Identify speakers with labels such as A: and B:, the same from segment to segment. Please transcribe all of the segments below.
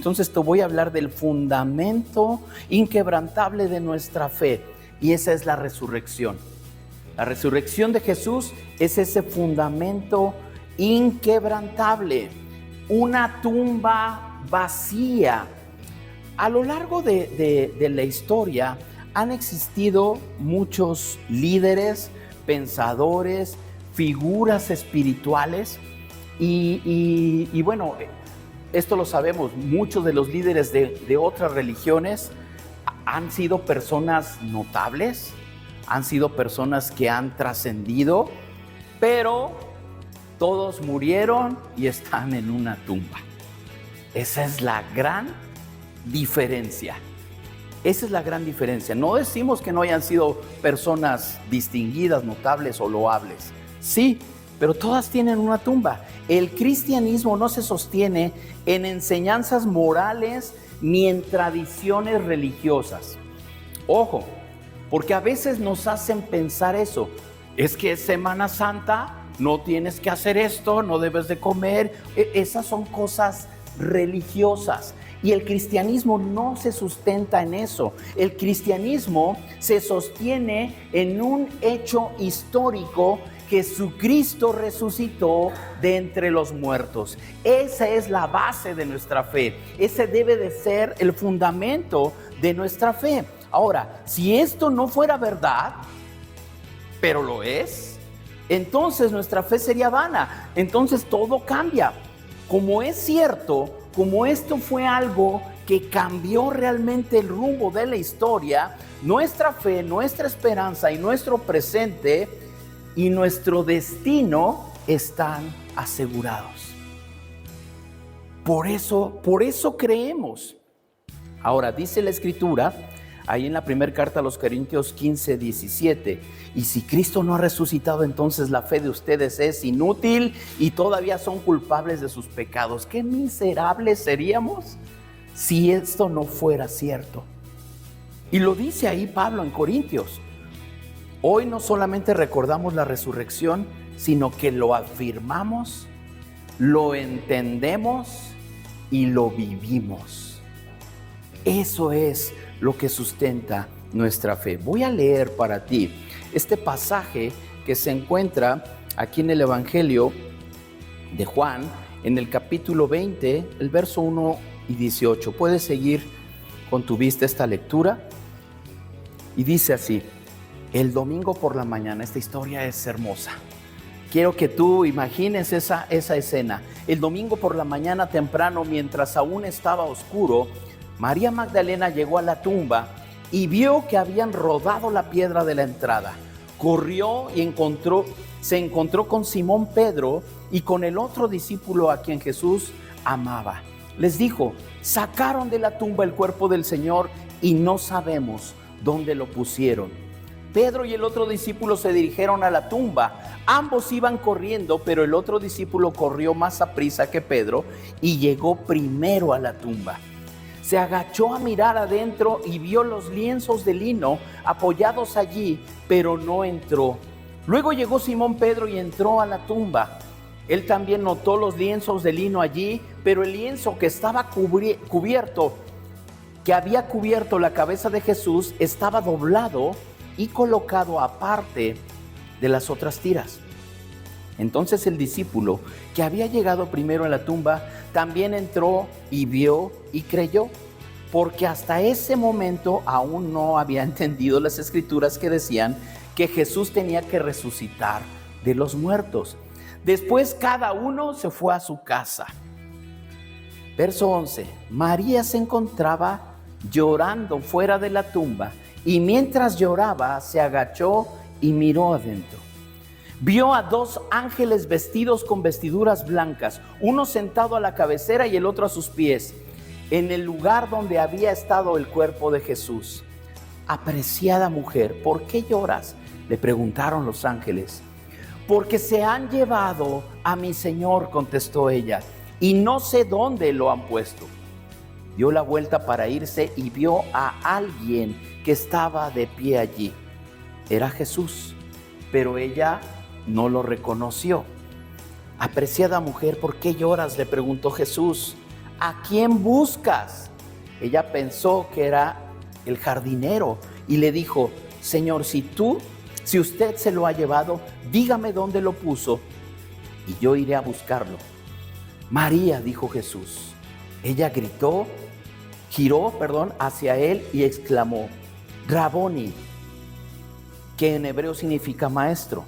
A: Entonces te voy a hablar del fundamento inquebrantable de nuestra fe, y esa es la resurrección. La resurrección de Jesús es ese fundamento inquebrantable, una tumba vacía. A lo largo de la historia han existido muchos líderes, pensadores, figuras espirituales y bueno, esto lo sabemos, muchos de los líderes de otras religiones han sido personas notables, han sido personas que han trascendido, pero todos murieron y están en una tumba. Esa es la gran diferencia. Esa es la gran diferencia. No decimos que no hayan sido personas distinguidas, notables o loables. Sí, pero todas tienen una tumba. El cristianismo no se sostiene en enseñanzas morales ni en tradiciones religiosas. Ojo, porque a veces nos hacen pensar eso. Es que es Semana Santa, no tienes que hacer esto, no debes de comer. Esas son cosas religiosas. Y el cristianismo no se sustenta en eso. El cristianismo se sostiene en un hecho histórico: Jesucristo resucitó de entre los muertos. Esa es la base de nuestra fe. Ese debe de ser el fundamento de nuestra fe. Ahora, si esto no fuera verdad, pero lo es, entonces nuestra fe sería vana. Entonces todo cambia. Como es cierto, como esto fue algo que cambió realmente el rumbo de la historia, nuestra fe, nuestra esperanza y nuestro presente y nuestro destino están asegurados. Por eso creemos. Ahora, dice la Escritura, ahí en la primera carta a los Corintios 15:17, y si Cristo no ha resucitado, entonces la fe de ustedes es inútil y todavía son culpables de sus pecados. ¡Qué miserables seríamos si esto no fuera cierto! Y lo dice ahí Pablo en Corintios. Hoy no solamente recordamos la resurrección, sino que lo afirmamos, lo entendemos y lo vivimos. Eso es lo que sustenta nuestra fe. Voy a leer para ti este pasaje que se encuentra aquí en el Evangelio de Juan, en el capítulo 20, el verso 1 y 18. Puedes seguir con tu vista esta lectura. Y dice así: el domingo por la mañana, esta historia es hermosa. Quiero que tú imagines esa escena. El domingo por la mañana temprano, mientras aún estaba oscuro, María Magdalena llegó a la tumba y vio que habían rodado la piedra de la entrada. Corrió y se encontró con Simón Pedro y con el otro discípulo a quien Jesús amaba. Les dijo: sacaron de la tumba el cuerpo del Señor y no sabemos dónde lo pusieron. Pedro y el otro discípulo se dirigieron a la tumba. Ambos iban corriendo, pero el otro discípulo corrió más aprisa que Pedro y llegó primero a la tumba. Se agachó a mirar adentro y vio los lienzos de lino apoyados allí, pero no entró. Luego llegó Simón Pedro y entró a la tumba. Él también notó los lienzos de lino allí, pero el lienzo que estaba cubierto, que había cubierto la cabeza de Jesús, estaba doblado y colocado aparte de las otras tiras. Entonces el discípulo que había llegado primero a la tumba también entró y vio y creyó, porque hasta ese momento aún no había entendido las escrituras que decían que Jesús tenía que resucitar de los muertos. Después cada uno se fue a su casa. Verso 11. María se encontraba llorando fuera de la tumba, y mientras lloraba se agachó y miró adentro. Vio a dos ángeles vestidos con vestiduras blancas, uno sentado a la cabecera y el otro a sus pies, en el lugar donde había estado el cuerpo de Jesús. Apreciada mujer, ¿por qué lloras?, le preguntaron los ángeles. Porque se han llevado a mi Señor, contestó ella, y no sé dónde lo han puesto. Dio la vuelta para irse y vio a alguien que estaba de pie allí. Era Jesús, pero ella no lo reconoció. Apreciada mujer, ¿por qué lloras?, le preguntó Jesús. ¿a quién buscas? Ella pensó que era el jardinero y le dijo, Señor, si usted se lo ha llevado, dígame dónde lo puso y yo iré a buscarlo. María, dijo Jesús. Ella giró hacia él y exclamó, Raboni, que en hebreo significa maestro.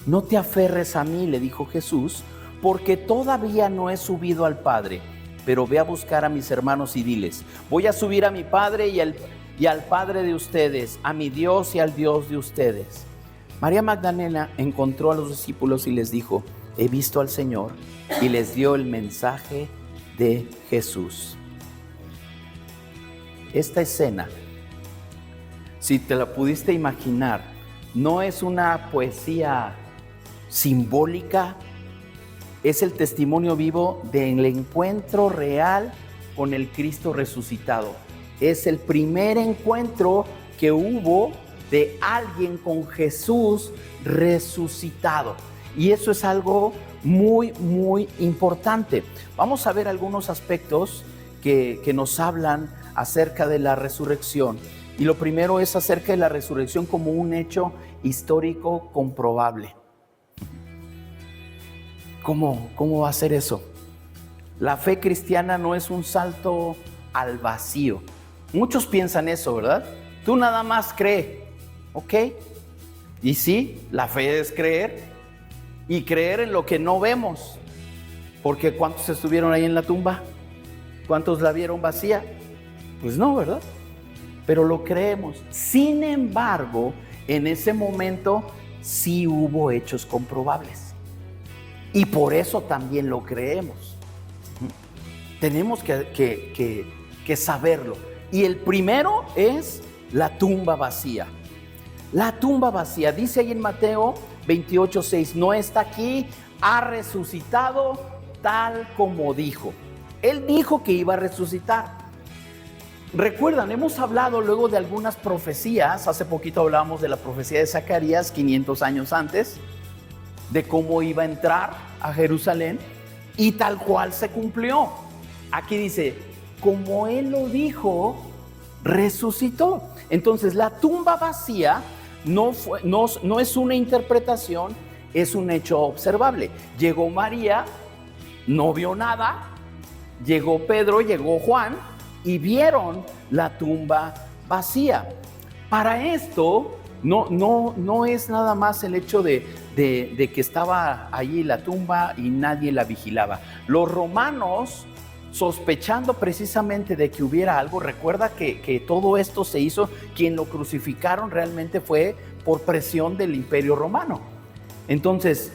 A: No te aferres a mí, le dijo Jesús, porque todavía no he subido al Padre, pero ve a buscar a mis hermanos y diles, voy a subir a mi Padre y al Padre de ustedes, a mi Dios y al Dios de ustedes. María Magdalena encontró a los discípulos y les dijo, he visto al Señor, y les dio el mensaje de Jesús. Esta escena, si te la pudiste imaginar, no es una poesía simbólica, es el testimonio vivo del encuentro real con el Cristo resucitado. Es el primer encuentro que hubo de alguien con Jesús resucitado. Y eso es algo muy, muy importante. Vamos a ver algunos aspectos que nos hablan acerca de la resurrección. Y lo primero es acerca de la resurrección como un hecho histórico comprobable. ¿Cómo va a ser eso? La fe cristiana no es un salto al vacío. Muchos piensan eso, ¿verdad? Tú nada más cree, ¿ok? Y sí, la fe es creer y creer en lo que no vemos. Porque ¿cuántos estuvieron ahí en la tumba? ¿Cuántos la vieron vacía? Pues no, ¿verdad? Pero lo creemos. Sin embargo, en ese momento sí hubo hechos comprobables. Y por eso también lo creemos. Tenemos que saberlo. Y el primero es la tumba vacía. La tumba vacía, dice ahí en Mateo 28:6, no está aquí, ha resucitado tal como dijo. Él dijo que iba a resucitar. Recuerdan, hemos hablado luego de algunas profecías. Hace poquito hablábamos de la profecía de Zacarías, 500 años antes, de cómo iba a entrar a Jerusalén, y tal cual se cumplió. Aquí dice, como él lo dijo, resucitó. Entonces la tumba vacía no es una interpretación, es un hecho observable. Llegó María, no vio nada. Llegó Pedro, llegó Juan y vieron la tumba vacía. Para esto no es nada más el hecho de que estaba allí la tumba y nadie la vigilaba. Los romanos, sospechando precisamente de que hubiera algo, recuerda que todo esto se hizo, quien lo crucificaron realmente fue por presión del Imperio Romano. Entonces,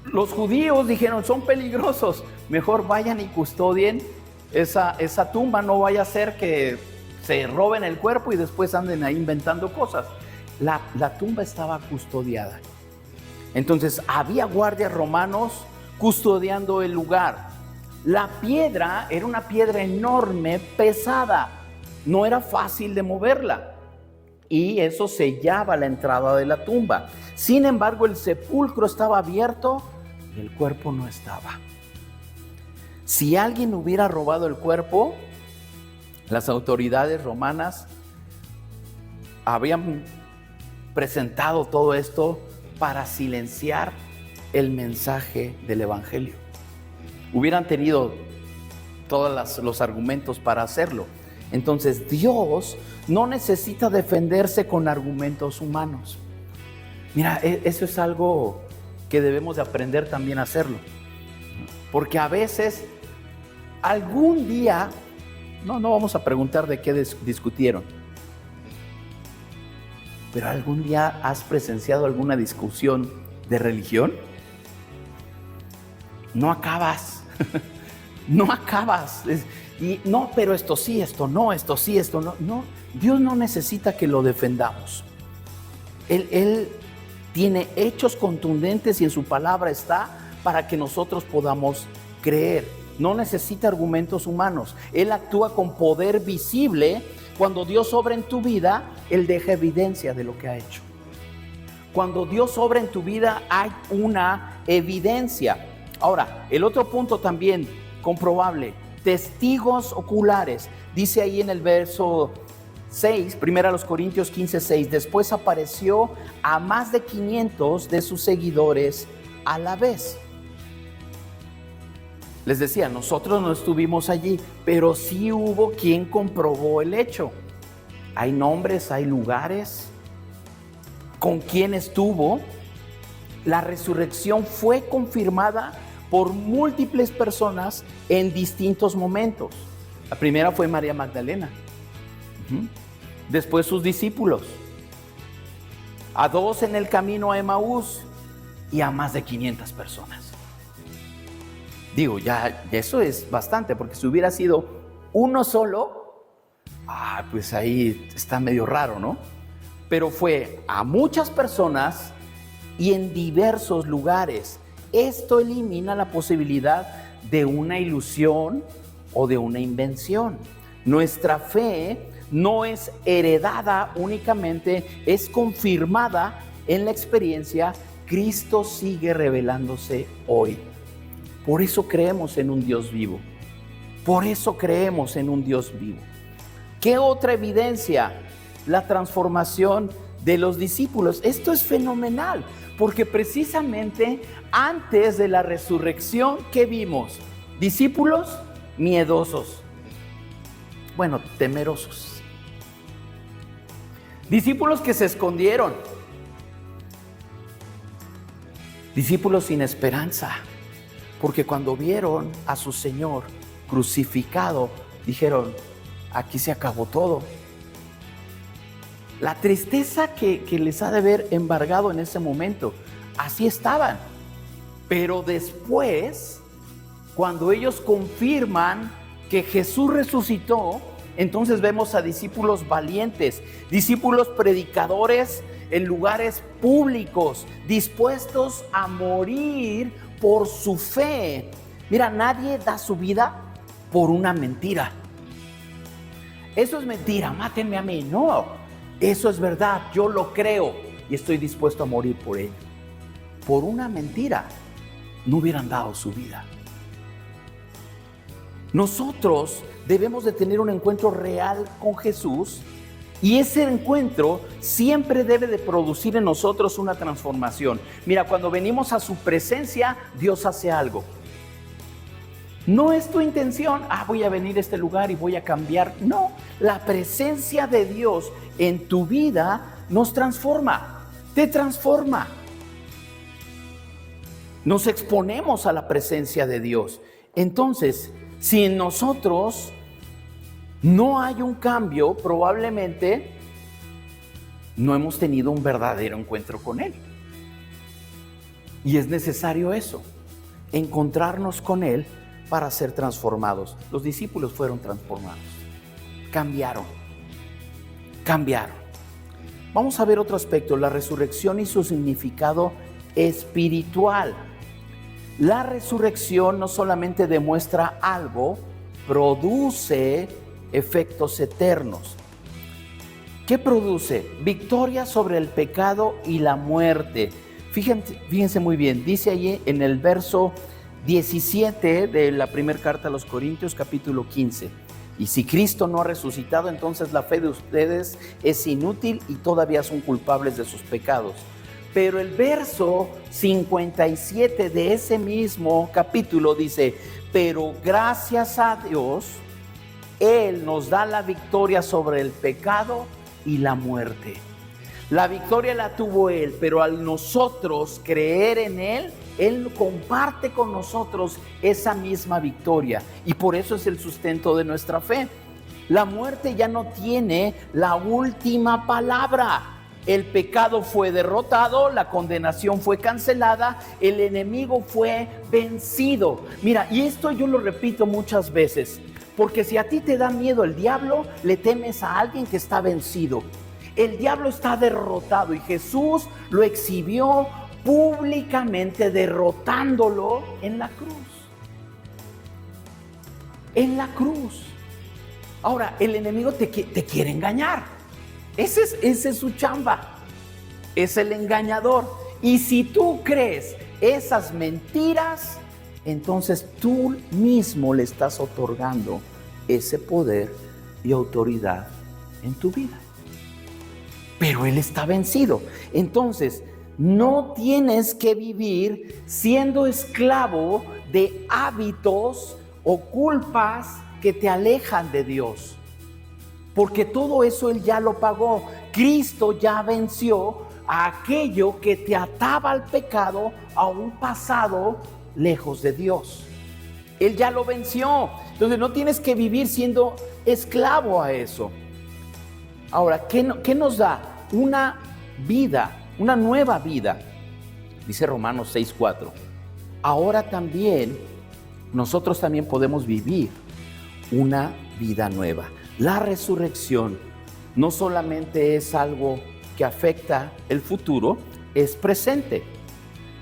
A: los judíos dijeron, son peligrosos, mejor vayan y custodien esa tumba, no vaya a ser que se roben el cuerpo y después anden ahí inventando cosas. La tumba estaba custodiada. Entonces, había guardias romanos custodiando el lugar. La piedra era una piedra enorme, pesada, no era fácil de moverla, y eso sellaba la entrada de la tumba. Sin embargo, el sepulcro estaba abierto y el cuerpo no estaba. Si alguien hubiera robado el cuerpo, las autoridades romanas habían presentado todo esto para silenciar el mensaje del evangelio. Hubieran tenido todos los argumentos para hacerlo. Entonces, Dios no necesita defenderse con argumentos humanos. Mira, eso es algo que debemos de aprender también a hacerlo. Porque a veces, algún día, no vamos a preguntar de qué discutieron, pero algún día has presenciado alguna discusión de religión. No acabas. No acabas. Y no, pero esto sí, esto no, esto sí, esto no. No, Dios no necesita que lo defendamos. Él tiene hechos contundentes y en su palabra está para que nosotros podamos creer. No necesita argumentos humanos. Él actúa con poder visible. Cuando Dios obra en tu vida, Él deja evidencia de lo que ha hecho. Cuando Dios obra en tu vida, hay una evidencia. Ahora, el otro punto también comprobable, testigos oculares. Dice ahí en el verso 6, 1 Corintios 15:6, después apareció a más de 500 de sus seguidores a la vez. Les decía, nosotros no estuvimos allí, pero sí hubo quien comprobó el hecho. Hay nombres, hay lugares, con quién estuvo. La resurrección fue confirmada por múltiples personas en distintos momentos. La primera fue María Magdalena. Después sus discípulos. A 2 en el camino a Emaús y a más de 500 personas. Digo, ya eso es bastante, porque si hubiera sido uno solo, pues ahí está medio raro, ¿no? Pero fue a muchas personas y en diversos lugares. Esto elimina la posibilidad de una ilusión o de una invención. Nuestra fe no es heredada únicamente, es confirmada en la experiencia. Cristo sigue revelándose hoy. Por eso creemos en un Dios vivo. Por eso creemos en un Dios vivo. ¿Qué otra evidencia? La transformación de los discípulos. Esto es fenomenal, porque precisamente antes de la resurrección, ¿qué vimos? Discípulos miedosos. Bueno, temerosos. Discípulos que se escondieron. Discípulos sin esperanza. Porque cuando vieron a su Señor crucificado, dijeron, aquí se acabó todo. La tristeza que les ha de haber embargado en ese momento, así estaban. Pero después, cuando ellos confirman que Jesús resucitó, entonces vemos a discípulos valientes, discípulos predicadores en lugares públicos, dispuestos a morir por su fe. Mira, nadie da su vida por una mentira. Eso es mentira, mátenme a mí. No, eso es verdad, yo lo creo y estoy dispuesto a morir por ello. Por una mentira no hubieran dado su vida. Nosotros debemos de tener un encuentro real con Jesús, y ese encuentro siempre debe de producir en nosotros una transformación. Mira, cuando venimos a su presencia, Dios hace algo. No es tu intención, voy a venir a este lugar y voy a cambiar. No, la presencia de Dios en tu vida nos transforma, te transforma. Nos exponemos a la presencia de Dios. Entonces, si en nosotros no hay un cambio, probablemente no hemos tenido un verdadero encuentro con Él. Y es necesario eso, encontrarnos con Él para ser transformados. Los discípulos fueron transformados, cambiaron. Vamos a ver otro aspecto, la resurrección y su significado espiritual. La resurrección no solamente demuestra algo, produce efectos eternos. ¿Qué produce? Victoria sobre el pecado y la muerte. Fíjense muy bien, dice allí en el verso 17 de la primera carta a los Corintios, capítulo 15. Y si Cristo no ha resucitado, entonces la fe de ustedes es inútil y todavía son culpables de sus pecados. Pero el verso 57 de ese mismo capítulo dice, pero gracias a Dios, Él nos da la victoria sobre el pecado y la muerte. La victoria la tuvo Él, pero al nosotros creer en Él, Él comparte con nosotros esa misma victoria. Y por eso es el sustento de nuestra fe. La muerte ya no tiene la última palabra. El pecado fue derrotado, la condenación fue cancelada, el enemigo fue vencido. Mira, y esto yo lo repito muchas veces, porque si a ti te da miedo el diablo, le temes a alguien que está vencido. El diablo está derrotado y Jesús lo exhibió públicamente derrotándolo en la cruz. En la cruz. Ahora, el enemigo te quiere engañar. Ese es su chamba. Es el engañador. Y si tú crees esas mentiras, entonces tú mismo le estás otorgando ese poder y autoridad en tu vida. Pero Él está vencido. Entonces, no tienes que vivir siendo esclavo de hábitos o culpas que te alejan de Dios. Porque todo eso Él ya lo pagó. Cristo ya venció a aquello que te ataba al pecado, a un pasado lejos de Dios. Él ya lo venció. Entonces no tienes que vivir siendo esclavo a eso. Ahora, ¿qué nos da? Una vida, una nueva vida. Dice Romanos 6:4. Ahora también, nosotros también podemos vivir una vida nueva. La resurrección no solamente es algo que afecta el futuro, es presente.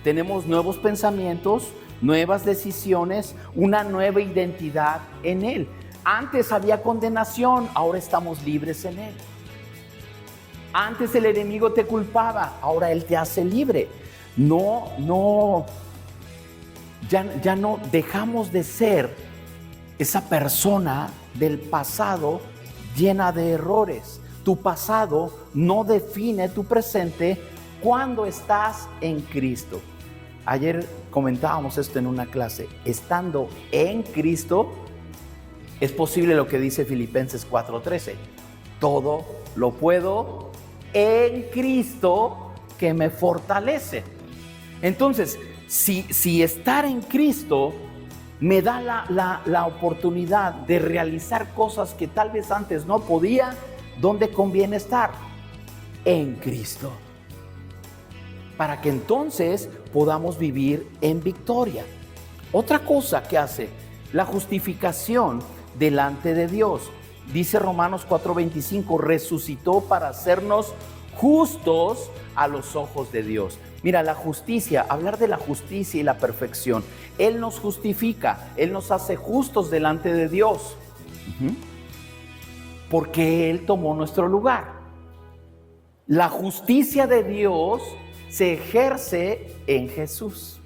A: Tenemos nuevos pensamientos, nuevas decisiones, una nueva identidad en Él. Antes había condenación, ahora estamos libres en Él. Antes el enemigo te culpaba, ahora Él te hace libre. Ya no dejamos de ser esa persona del pasado llena de errores. Tu pasado no define tu presente cuando estás en Cristo. Ayer comentábamos esto en una clase. Estando en Cristo, es posible lo que dice Filipenses 4:13. Todo lo puedo en Cristo que me fortalece. Entonces, si estar en Cristo me da la oportunidad de realizar cosas que tal vez antes no podía, ¿dónde conviene estar? En Cristo. Para que entonces podamos vivir en victoria. Otra cosa que hace la justificación delante de Dios. Dice Romanos 4:25, resucitó para hacernos justos a los ojos de Dios. Mira, la justicia, hablar de la justicia y la perfección. Él nos justifica, Él nos hace justos delante de Dios. Porque Él tomó nuestro lugar. La justicia de Dios se ejerce en Jesús.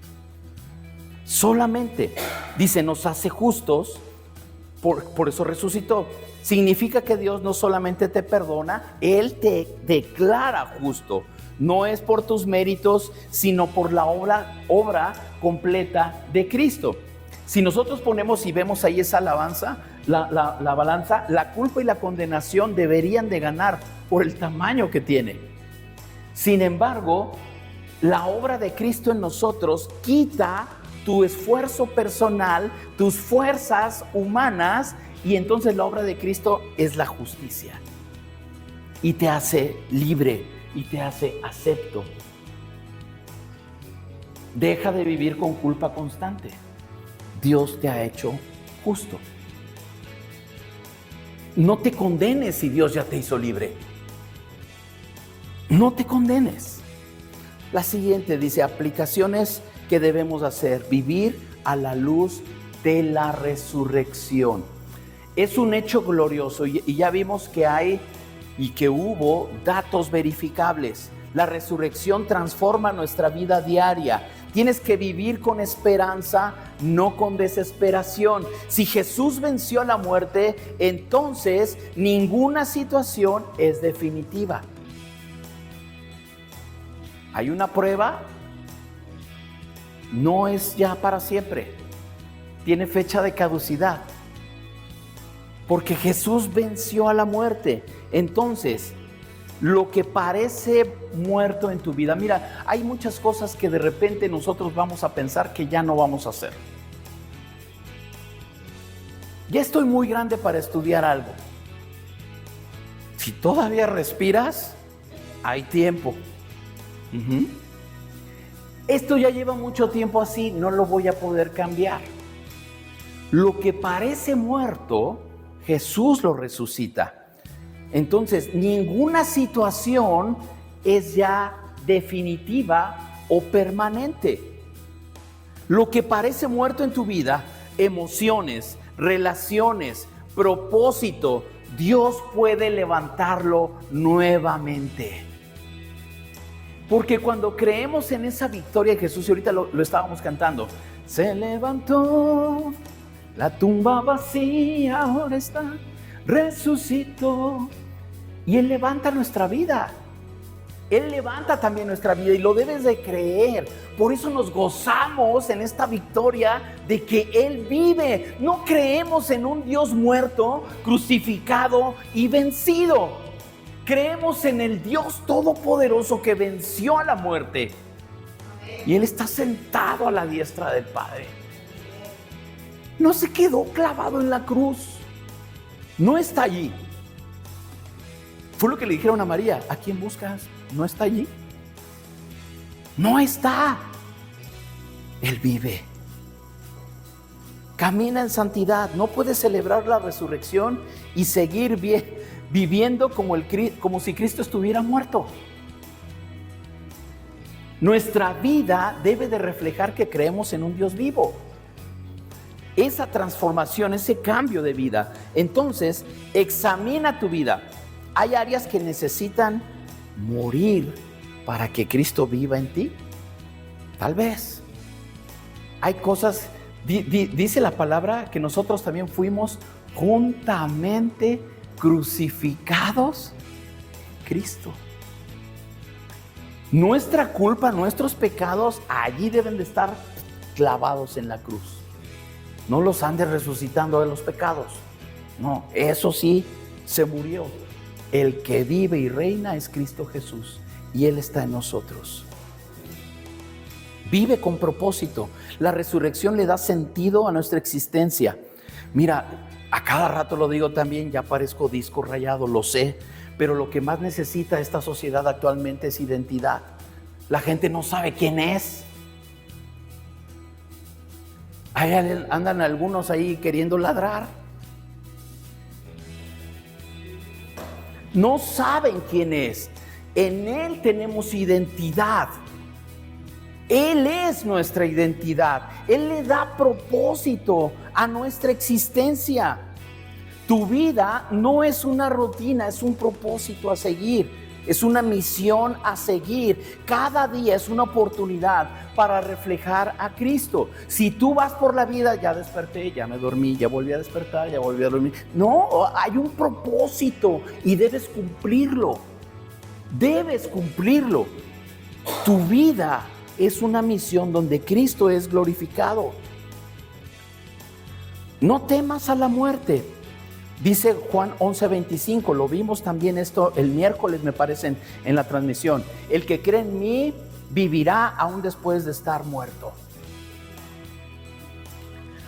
A: Solamente, dice, nos hace justos, por eso resucitó. Significa que Dios no solamente te perdona, Él te declara justo. No es por tus méritos, sino por la obra completa de Cristo. Si nosotros ponemos y vemos ahí esa alabanza, la balanza, la culpa y la condenación deberían de ganar por el tamaño que tiene. Sin embargo, la obra de Cristo en nosotros quita tu esfuerzo personal, tus fuerzas humanas, y entonces la obra de Cristo es la justicia. Y te hace libre y te hace acepto. Deja de vivir con culpa constante. Dios te ha hecho justo. No te condenes si Dios ya te hizo libre. No te condenes. La siguiente dice, aplicaciones que debemos hacer. Vivir a la luz de la resurrección. Es un hecho glorioso y ya vimos que hay y que hubo datos verificables. La resurrección transforma nuestra vida diaria. Tienes que vivir con esperanza, no con desesperación. Si Jesús venció la muerte, entonces ninguna situación es definitiva. Hay una prueba, no es ya para siempre. Tiene fecha de caducidad. Porque Jesús venció a la muerte. Entonces, lo que parece muerto en tu vida, mira, hay muchas cosas que de repente nosotros vamos a pensar que ya no vamos a hacer. Ya estoy muy grande para estudiar algo. Si todavía respiras, hay tiempo. Esto ya lleva mucho tiempo así, no lo voy a poder cambiar. Lo que parece muerto, Jesús lo resucita. Entonces, ninguna situación es ya definitiva o permanente. Lo que parece muerto en tu vida, emociones, relaciones, propósito, Dios puede levantarlo nuevamente. Porque cuando creemos en esa victoria de Jesús, y ahorita lo estábamos cantando, se levantó, la tumba vacía ahora está, resucitó. Y Él levanta nuestra vida. Él levanta también nuestra vida y lo debes de creer. Por eso nos gozamos en esta victoria de que Él vive. No creemos en un Dios muerto, crucificado y vencido. Creemos en el Dios todopoderoso que venció a la muerte. Y Él está sentado a la diestra del Padre. No se quedó clavado en la cruz. No está allí. Fue lo que le dijeron a María: ¿a quién buscas? ¿No está allí? No está. Él vive. Camina en santidad. No puedes celebrar la resurrección y seguir viviendo como si Cristo estuviera muerto. Nuestra vida debe de reflejar que creemos en un Dios vivo. Esa transformación, ese cambio de vida. Entonces, examina tu vida. ¿Hay áreas que necesitan morir para que Cristo viva en ti? Tal vez. Hay cosas, dice la palabra, que nosotros también fuimos juntamente crucificados en Cristo. Nuestra culpa, nuestros pecados, allí deben de estar clavados en la cruz. No los andes resucitando de los pecados. No, eso sí, se murió. El que vive y reina es Cristo Jesús y Él está en nosotros. Vive con propósito. La resurrección le da sentido a nuestra existencia. Mira, a cada rato lo digo también, ya parezco disco rayado, lo sé, pero lo que más necesita esta sociedad actualmente es identidad. La gente no sabe quién es. Ahí andan algunos ahí queriendo ladrar. No saben quién es. En Él tenemos identidad. Él es nuestra identidad. Él le da propósito a nuestra existencia. Tu vida no es una rutina, es un propósito a seguir. Es una misión a seguir. Cada día es una oportunidad para reflejar a Cristo. Si tú vas por la vida, ya desperté, ya me dormí, ya volví a despertar, ya volví a dormir. No, hay un propósito y debes cumplirlo. Debes cumplirlo. Tu vida es una misión donde Cristo es glorificado. No temas a la muerte. Dice Juan 11:25, lo vimos también esto el miércoles, me parece, en la transmisión. El que cree en mí vivirá aún después de estar muerto.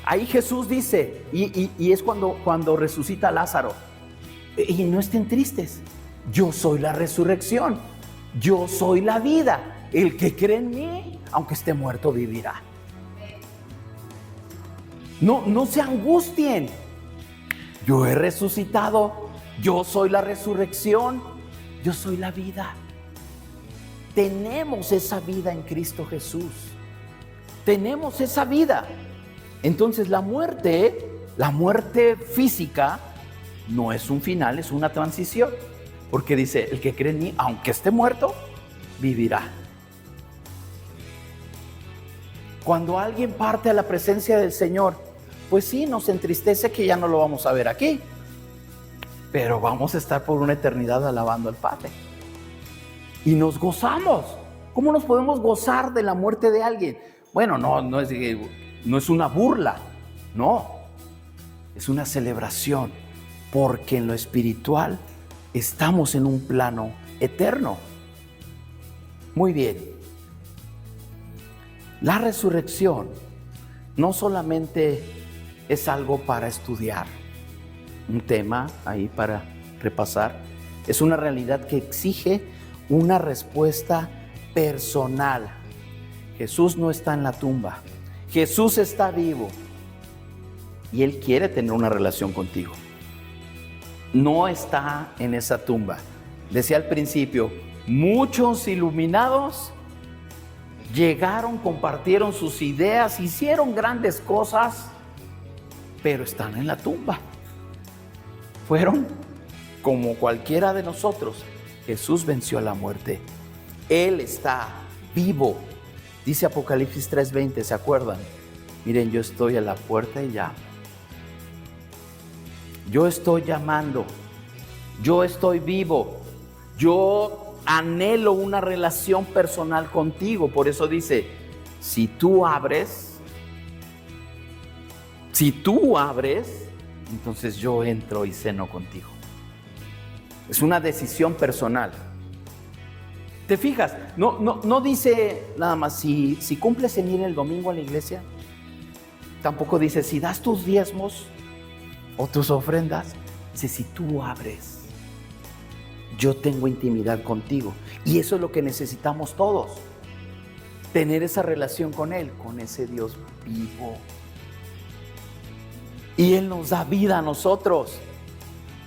A: Ahí Jesús dice, y es cuando resucita a Lázaro, y no estén tristes, yo soy la resurrección, yo soy la vida. El que cree en mí, aunque esté muerto, vivirá. No se angustien. Yo he resucitado, yo soy la resurrección, yo soy la vida. Tenemos esa vida en Cristo Jesús. Tenemos esa vida. Entonces la muerte física no es un final, es una transición. Porque dice, el que cree en mí, aunque esté muerto, vivirá. Cuando alguien parte a la presencia del Señor, pues sí, nos entristece que ya no lo vamos a ver aquí, pero vamos a estar por una eternidad alabando al Padre. Y nos gozamos. ¿Cómo nos podemos gozar de la muerte de alguien? Bueno, no es una burla, no. Es una celebración, porque en lo espiritual estamos en un plano eterno. Muy bien. La resurrección no solamente es algo para estudiar, un tema ahí para repasar, es una realidad que exige una respuesta personal. Jesús no está en la tumba, Jesús está vivo y Él quiere tener una relación contigo. No está en esa tumba. Decía al principio, muchos iluminados llegaron, compartieron sus ideas, hicieron grandes cosas, pero están en la tumba. Fueron como cualquiera de nosotros. Jesús venció a la muerte. Él está vivo. Dice Apocalipsis 3:20, ¿se acuerdan? Miren, yo estoy a la puerta y llamo. Yo estoy llamando. Yo estoy vivo. Yo anhelo una relación personal contigo. Por eso dice, si tú abres, entonces yo entro y ceno contigo. Es una decisión personal. ¿Te fijas? No dice nada más si cumples en ir el domingo a la iglesia. Tampoco dice si das tus diezmos o tus ofrendas. Dice si tú abres, yo tengo intimidad contigo. Y eso es lo que necesitamos todos. Tener esa relación con Él, con ese Dios vivo. Y Él nos da vida a nosotros.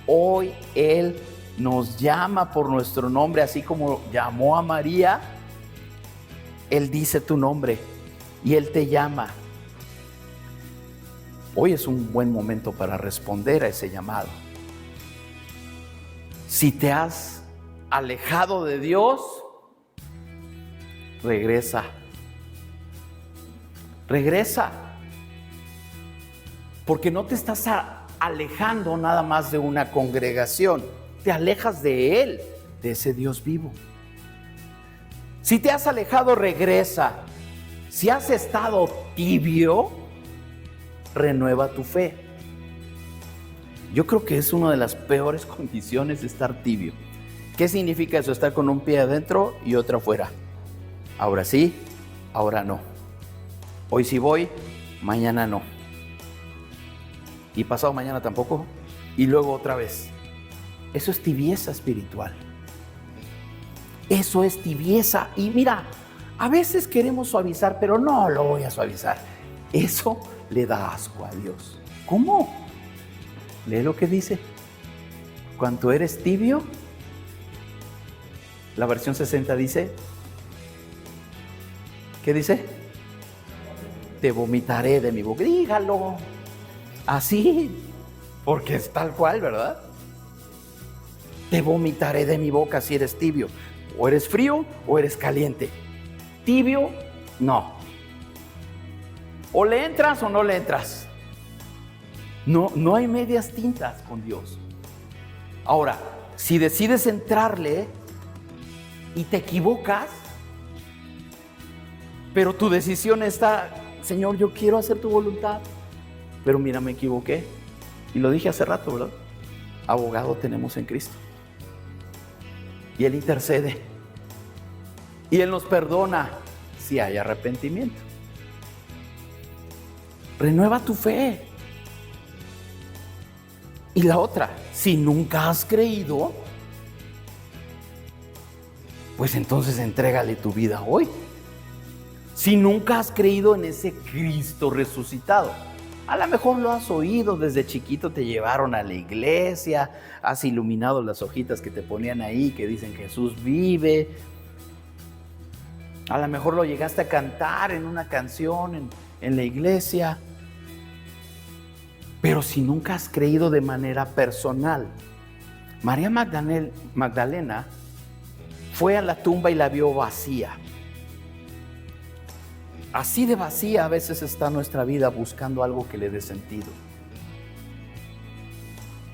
A: Hoy Él nos llama por nuestro nombre, así como llamó a María. Él dice tu nombre y Él te llama. Hoy es un buen momento para responder a ese llamado. Si te has alejado de Dios, regresa. Regresa. Porque no te estás alejando nada más de una congregación. Te alejas de Él, de ese Dios vivo. Si te has alejado, regresa. Si has estado tibio, renueva tu fe. Yo creo que es una de las peores condiciones de estar tibio. ¿Qué significa eso? Estar con un pie adentro y otro afuera. Ahora sí, ahora no. Hoy sí voy, mañana no. Y pasado mañana tampoco. Y luego otra vez. Eso es tibieza espiritual. Eso es tibieza. Y mira, a veces queremos suavizar, pero no lo voy a suavizar. Eso le da asco a Dios. ¿Cómo? Lee lo que dice. Cuando eres tibio, la versión 60 dice, ¿qué dice? Te vomitaré de mi boca. Dígalo. Así, porque es tal cual, ¿verdad? Te vomitaré de mi boca si eres tibio. O eres frío o eres caliente. Tibio, no. O le entras o no le entras. No hay medias tintas con Dios. Ahora, si decides entrarle y te equivocas, pero tu decisión está, Señor, yo quiero hacer tu voluntad, pero mira, me equivoqué. Y lo dije hace rato, ¿verdad? Abogado tenemos en Cristo. Y Él intercede. Y Él nos perdona si hay arrepentimiento. Renueva tu fe. Y la otra, si nunca has creído, pues entonces entrégale tu vida hoy. Si nunca has creído en ese Cristo resucitado, a lo mejor lo has oído desde chiquito, te llevaron a la iglesia, has iluminado las hojitas que te ponían ahí que dicen Jesús vive. A lo mejor lo llegaste a cantar en una canción en la iglesia. Pero si nunca has creído de manera personal, María Magdalena fue a la tumba y la vio vacía. Así de vacía a veces está nuestra vida buscando algo que le dé sentido.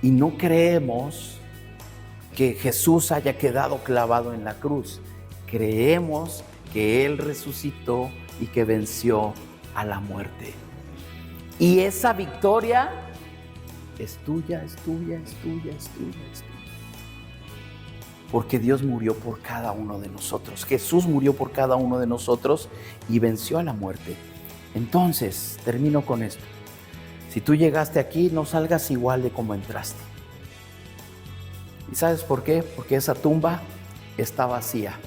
A: Y no creemos que Jesús haya quedado clavado en la cruz. Creemos que Él resucitó y que venció a la muerte. Y esa victoria es tuya, es tuya, es tuya, es tuya, es tuya. Porque Dios murió por cada uno de nosotros. Jesús murió por cada uno de nosotros y venció a la muerte. Entonces, termino con esto. Si tú llegaste aquí, no salgas igual de como entraste. ¿Y sabes por qué? Porque esa tumba está vacía.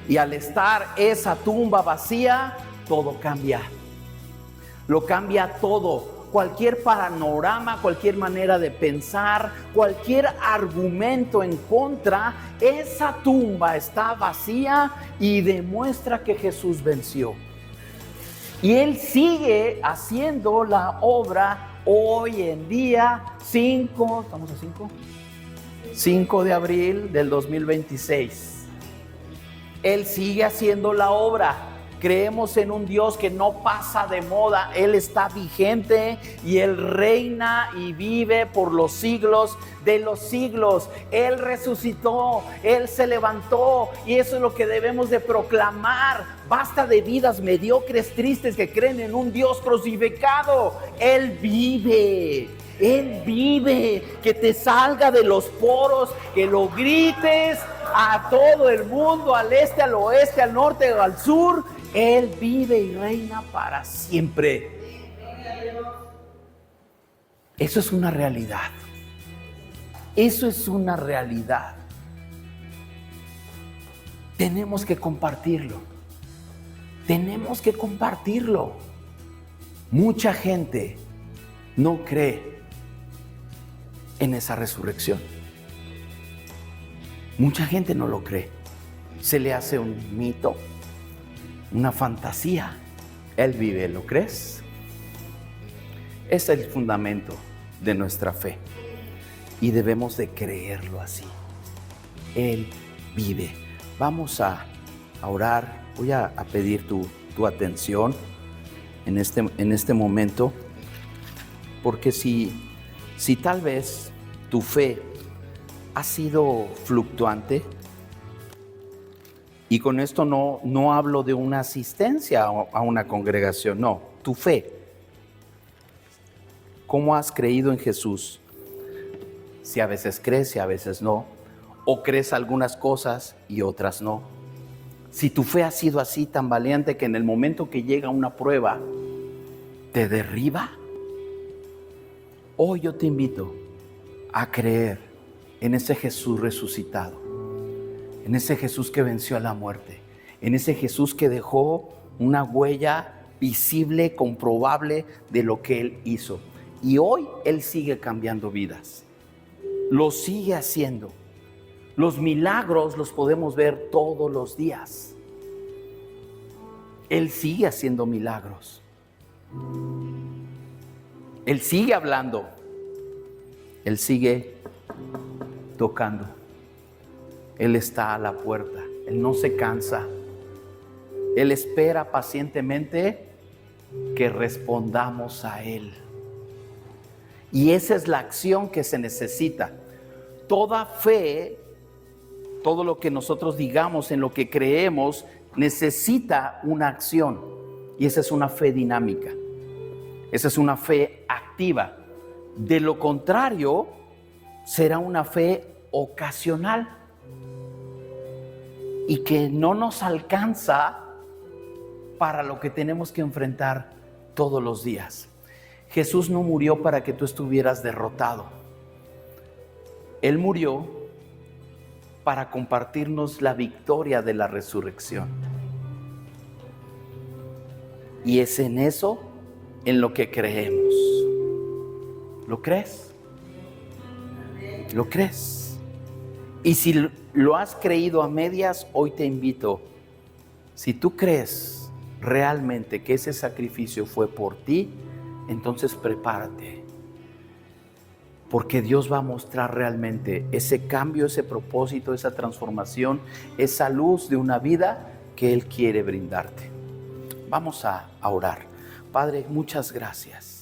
A: Y al estar esa tumba vacía, todo cambia. Lo cambia todo. Cualquier panorama, cualquier manera de pensar, cualquier argumento en contra, esa tumba está vacía y demuestra que Jesús venció. Y Él sigue haciendo la obra hoy en día, 5 de abril del 2026. Él sigue haciendo la obra. Creemos en un Dios que no pasa de moda. Él está vigente y Él reina y vive por los siglos de los siglos. Él resucitó, Él se levantó, y eso es lo que debemos de proclamar. Basta de vidas mediocres, tristes, que creen en un Dios crucificado. Él vive. Él vive, que te salga de los poros, que lo grites a todo el mundo, al este, al oeste, al norte o al sur. Él vive y reina para siempre. Eso es una realidad. Eso es una realidad. Tenemos que compartirlo. Tenemos que compartirlo. Mucha gente no cree en esa resurrección. Mucha gente no lo cree. Se le hace un mito, una fantasía. Él vive, ¿lo crees? Es el fundamento de nuestra fe y debemos de creerlo así. Él vive. Vamos a orar. Voy a pedir tu atención en este momento, porque si tal vez tu fe ha sido fluctuante, y con esto no hablo de una asistencia a una congregación, no, tu fe. ¿Cómo has creído en Jesús? Si a veces crees, si a veces no, o crees algunas cosas y otras no. Si tu fe ha sido así, tan valiente, que en el momento que llega una prueba te derriba, hoy yo te invito a creer en ese Jesús resucitado, en ese Jesús que venció a la muerte, en ese Jesús que dejó una huella visible, comprobable de lo que Él hizo. Y hoy Él sigue cambiando vidas, lo sigue haciendo. Los milagros los podemos ver todos los días. Él sigue haciendo milagros. Él sigue hablando. Él sigue tocando. Él está a la puerta. Él no se cansa. Él espera pacientemente que respondamos a Él. Y esa es la acción que se necesita. Toda fe, todo lo que nosotros digamos, en lo que creemos, necesita una acción. Y esa es una fe dinámica. Esa es una fe activa. De lo contrario, será una fe ocasional y que no nos alcanza para lo que tenemos que enfrentar todos los días. Jesús no murió para que tú estuvieras derrotado. Él murió para compartirnos la victoria de la resurrección. Y es en eso en lo que creemos. ¿Lo crees? ¿Lo crees? Y si lo has creído a medias, hoy te invito, si tú crees realmente que ese sacrificio fue por ti, entonces prepárate, porque Dios va a mostrar realmente ese cambio, ese propósito, esa transformación, esa luz de una vida que Él quiere brindarte. Vamos a orar. Padre, muchas gracias.